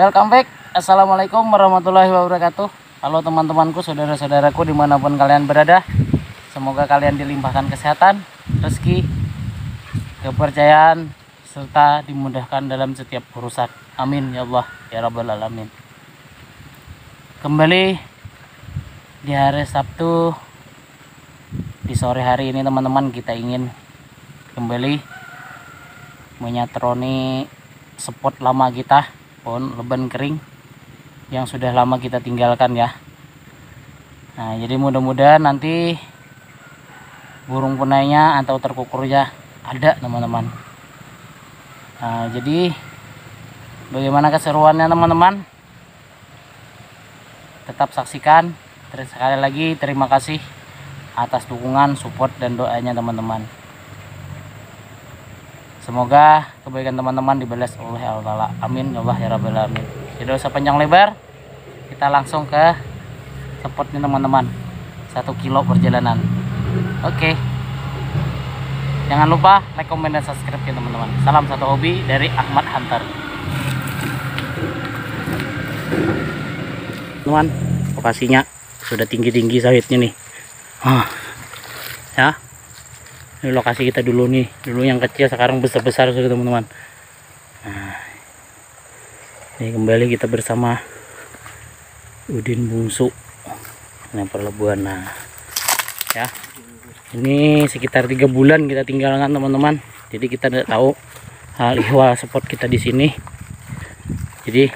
Welcome back. Assalamualaikum warahmatullahi wabarakatuh. Halo teman-temanku, saudara-saudaraku dimanapun kalian berada. Semoga kalian dilimpahkan kesehatan, rezeki, kepercayaan, serta dimudahkan dalam setiap urusan. Amin ya Allah ya Rabbal Alamin. Kembali di hari Sabtu, di sore hari ini teman-teman, kita ingin kembali menyatroni spot lama kita, pohon leban kering yang sudah lama kita tinggalkan ya. Nah, jadi mudah-mudahan nanti burung punainya atau terkukurnya ada teman-teman. Nah, jadi bagaimana keseruannya teman-teman? Tetap saksikan. Terus sekali lagi terima kasih atas dukungan, support dan doanya teman-teman. Semoga kebaikan teman-teman dibalas oleh Allah. Amin ya Allah ya Rabbal Alamin. Tidak usah panjang lebar, kita langsung ke spotnya teman-teman. 1 kilo perjalanan. Oke. Jangan lupa like, comment, dan subscribe ya teman-teman. Salam satu hobi dari Ahmad Hunter. Teman, lokasinya sudah tinggi-tinggi sawitnya nih. Ya. Ini lokasi kita dulu nih, dulu yang kecil sekarang besar-besar sudah teman-teman. Nah, ini kembali kita bersama Udin Bungsu. Nah, perlebuan. Nah, ya, ini sekitar 3 bulan kita tinggalkan teman-teman. Jadi kita tidak tahu hal ihwal spot kita di sini. Jadi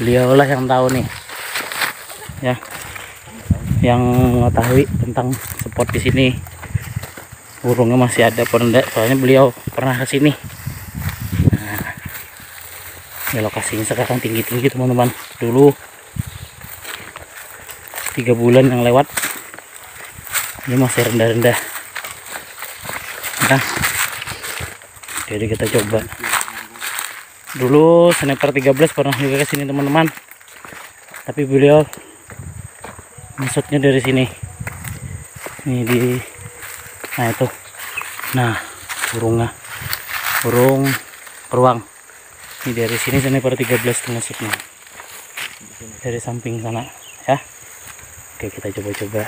beliau lah yang tahu nih, ya, yang mengetahui tentang spot di sini. Burungnya masih ada apa enggak, soalnya beliau pernah ke sini. Nah, ya lokasinya sekarang tinggi-tinggi teman-teman. Dulu 3 bulan yang lewat ini masih rendah-rendah. Nah, jadi kita coba. Dulu sniper 13 pernah juga ke sini teman-teman, tapi beliau masuknya dari sini. Ini di, nah itu, nah burung beruang ini dari sini sniper 13 masuknya dari samping sana ya. Oke, kita coba-coba.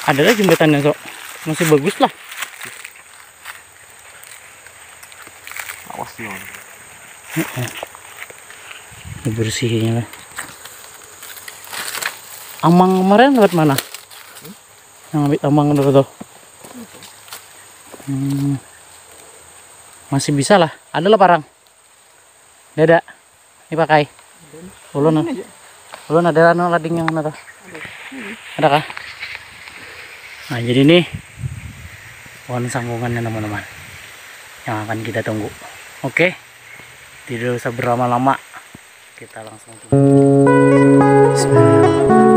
Adalah jembatannya sok masih bagus lah. Awas dong. Bersihnya lah. Amang kemarin lewat mana? Yang ambil amang dulu tuh. Masih bisa lah. Ada lah parang. Gak ada. Dipakai. Ulun ada anu lading yang mana tuh? Ada kah? Nah, jadi ini pohon sanggungannya teman-teman yang akan kita tunggu. Oke. Tidak usah berlama-lama. Kita langsung tunggu. Bismillahirrahmanirrahim.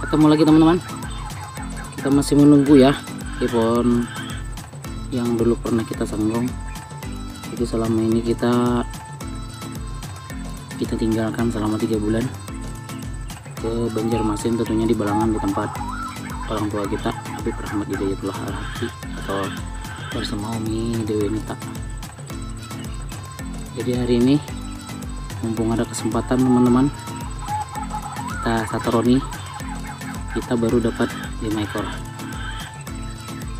ketemu lagi teman-teman. Kita masih menunggu ya di pohon yang dulu pernah kita sanggong. Jadi selama ini kita tinggalkan selama 3 bulan ke Banjarmasin, tentunya di Balangan, di tempat orang tua kita, Habib Rahmat Hidayatullah Al-Haqi atau bersama Umi Dewi Nita. Jadi hari ini mumpung ada kesempatan teman-teman, kita satroni, kita baru dapat 5 ekor.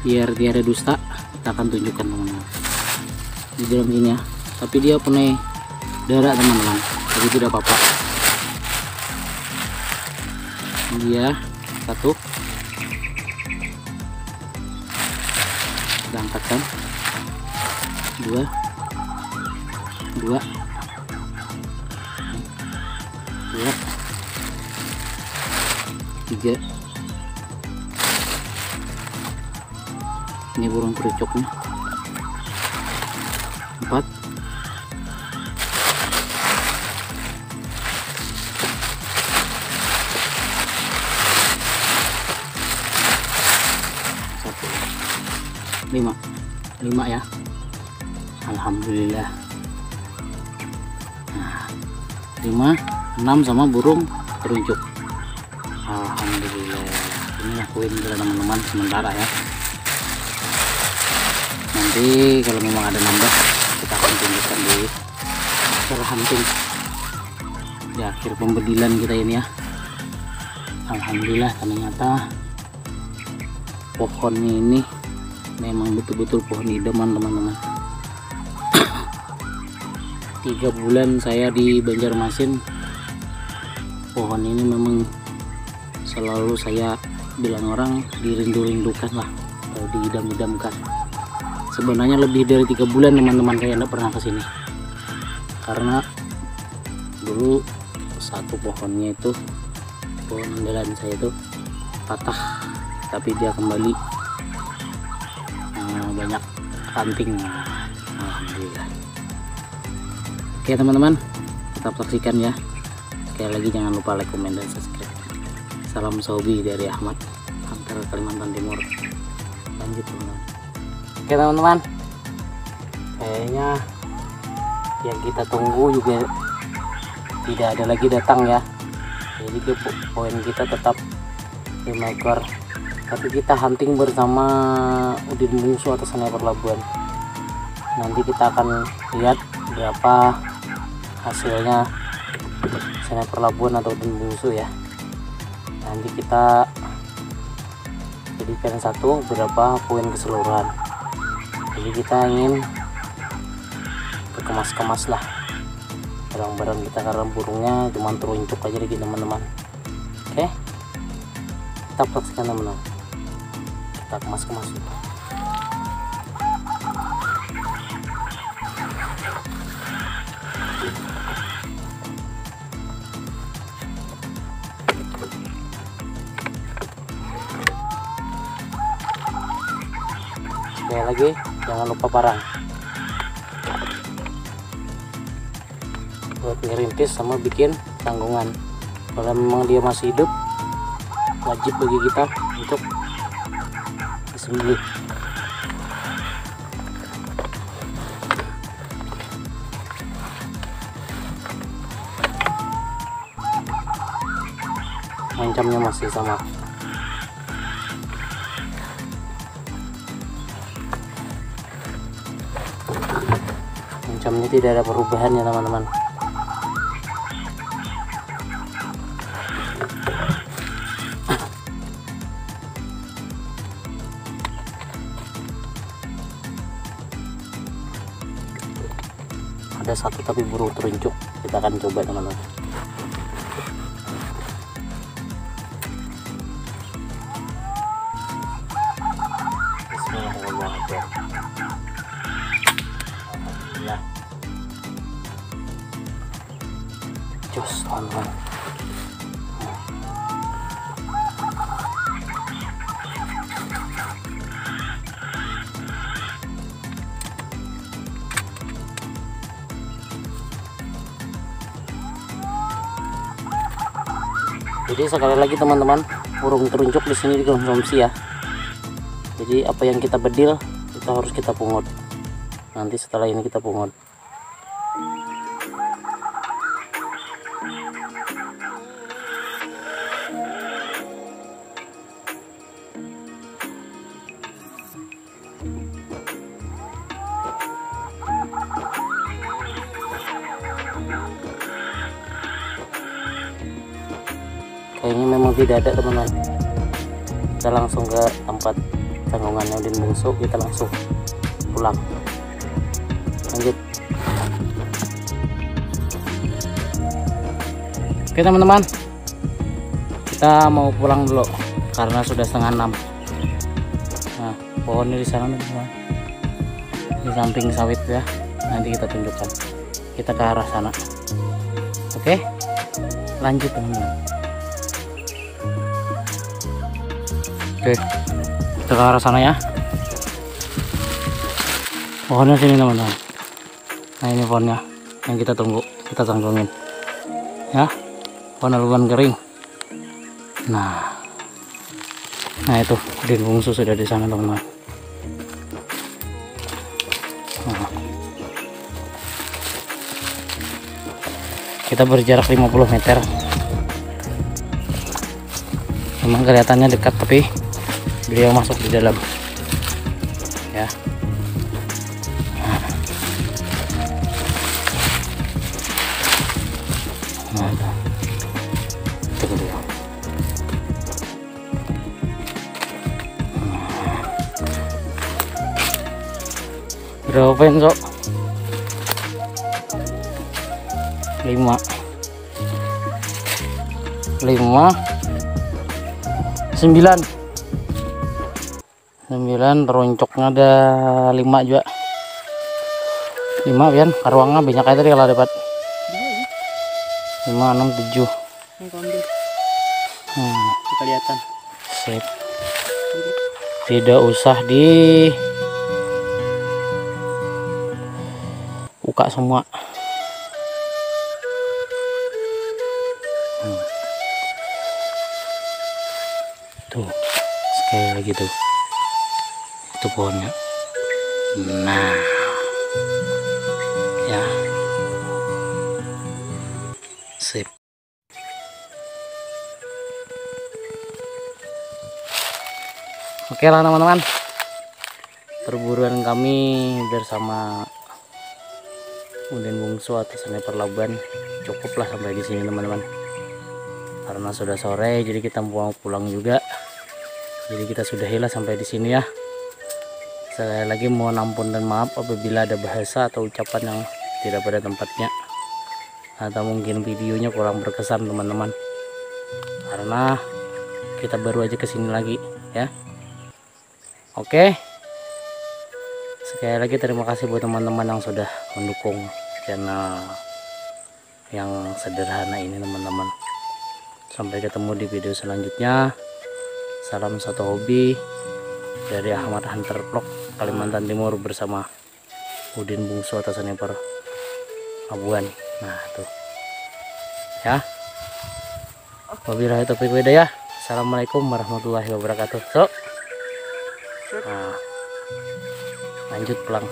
Biar tiada dusta, kita akan tunjukkan teman-teman di dalam sini ya. Tapi dia punya darah teman-teman, jadi tidak apa-apa. Dia satu, kita angkatkan, dua, tiga. Ini burung kerucuknya. 4, 5 ya. Alhamdulillah. Nah, 5, 6 sama burung keruncuk. Alhamdulillah. Ini lakuin kita teman-teman sementara ya. Nanti kalau memang ada nambah, kita akan tunjukkan di cara hunting di akhir pembedilan kita ini ya. Alhamdulillah, ternyata pohonnya ini memang betul-betul pohon idaman teman-teman. 3 bulan saya di Banjarmasin, pohon ini memang selalu saya bilang orang dirindu-rindukan lah, atau diidam-idamkan. Sebenarnya lebih dari 3 bulan teman-teman saya tidak pernah kesini, karena dulu satu pohonnya itu, pohon andalan saya itu patah, tapi dia kembali banyak ranting. Alhamdulillah. Oke teman-teman, tetap saksikan ya. Sekali lagi jangan lupa like, komen, dan subscribe. Salam Sobi dari Ahmad, antara Kalimantan Timur. Lanjut teman-teman. Oke teman-teman, kayaknya yang kita tunggu juga tidak ada lagi datang ya. Jadi poin kita tetap 5 ekor, tapi kita hunting bersama Udin Bungsu atau Sniper Labuan. Nanti kita akan lihat berapa hasilnya Sniper Labuan atau Udin Bungsu ya. Nanti kita jadikan satu berapa poin keseluruhan. Jadi kita ingin kemas-kemas lah barang-barang kita, karena burungnya cuma teruncuk aja lagi teman-teman. Oke, kita saksikan teman-teman, kita kemas-kemas dulu. Sekali lagi jangan lupa parang buat ngerintis sama bikin tanggungan. Kalau memang dia masih hidup, wajib bagi kita untuk disembelih. Mancamnya masih sama. Mancamnya tidak ada perubahannya teman-teman. Ada satu tapi burung teruncuk, kita akan coba teman-teman. Bismillahirrahmanirrahim. Alhamdulillah. Jos teman-teman. Jadi sekali lagi teman-teman, burung teruncuk di sini dikonsumsi ya. Jadi apa yang kita bedil itu harus kita pungut. Nanti setelah ini kita pungut. Kayaknya memang tidak ada teman-teman. Kita langsung ke tempat tanggungannya Udin Bungsu, kita langsung pulang. Lanjut. Oke teman-teman, kita mau pulang dulu karena sudah 5:30. Nah, pohonnya di sana teman-teman, di samping sawit ya. Nanti kita tunjukkan. Kita ke arah sana. Oke, lanjut teman-teman. Oke, kita ke arah sana ya. Pohonnya sini teman-teman. Nah ini pohonnya yang kita tunggu, kita tanggungin ya. Pohon aluban kering. Nah itu Udin Bungsu sudah di sana teman-teman. Nah, kita berjarak 50 meter. Memang kelihatannya dekat tapi beliau masuk di dalam ya. Nah, itu beliau. Berapa pen sok? 5 9 teroncoknya ada 5 juga. 5 kan karuangnya banyak aja tadi kalau dapat 5 6 7 kelihatan. Sip. Tidak usah di buka semua. Tuh sekali lagi tuh, itu pohonnya. Nah ya, sip. Oke lah teman-teman, perburuan kami bersama Udin Bungsu atau Sniper Labuan cukuplah sampai di sini teman-teman. Karena sudah sore, jadi kita mau pulang juga. Jadi kita sudahilah sampai di sini ya. Sekali lagi mohon ampun dan maaf apabila ada bahasa atau ucapan yang tidak pada tempatnya, atau mungkin videonya kurang berkesan teman-teman. Karena kita baru aja kesini lagi ya. Oke. Sekali lagi terima kasih buat teman-teman yang sudah mendukung channel yang sederhana ini teman-teman. Sampai ketemu di video selanjutnya. Salam satu hobi dari Ahmad Hunter Vlog Kalimantan Timur bersama Udin Bungsu atau Sniper Labuan. Nah tuh ya. Wabillahi taufiq hidayah. Assalamualaikum warahmatullahi wabarakatuh. So, nah, lanjut pulang.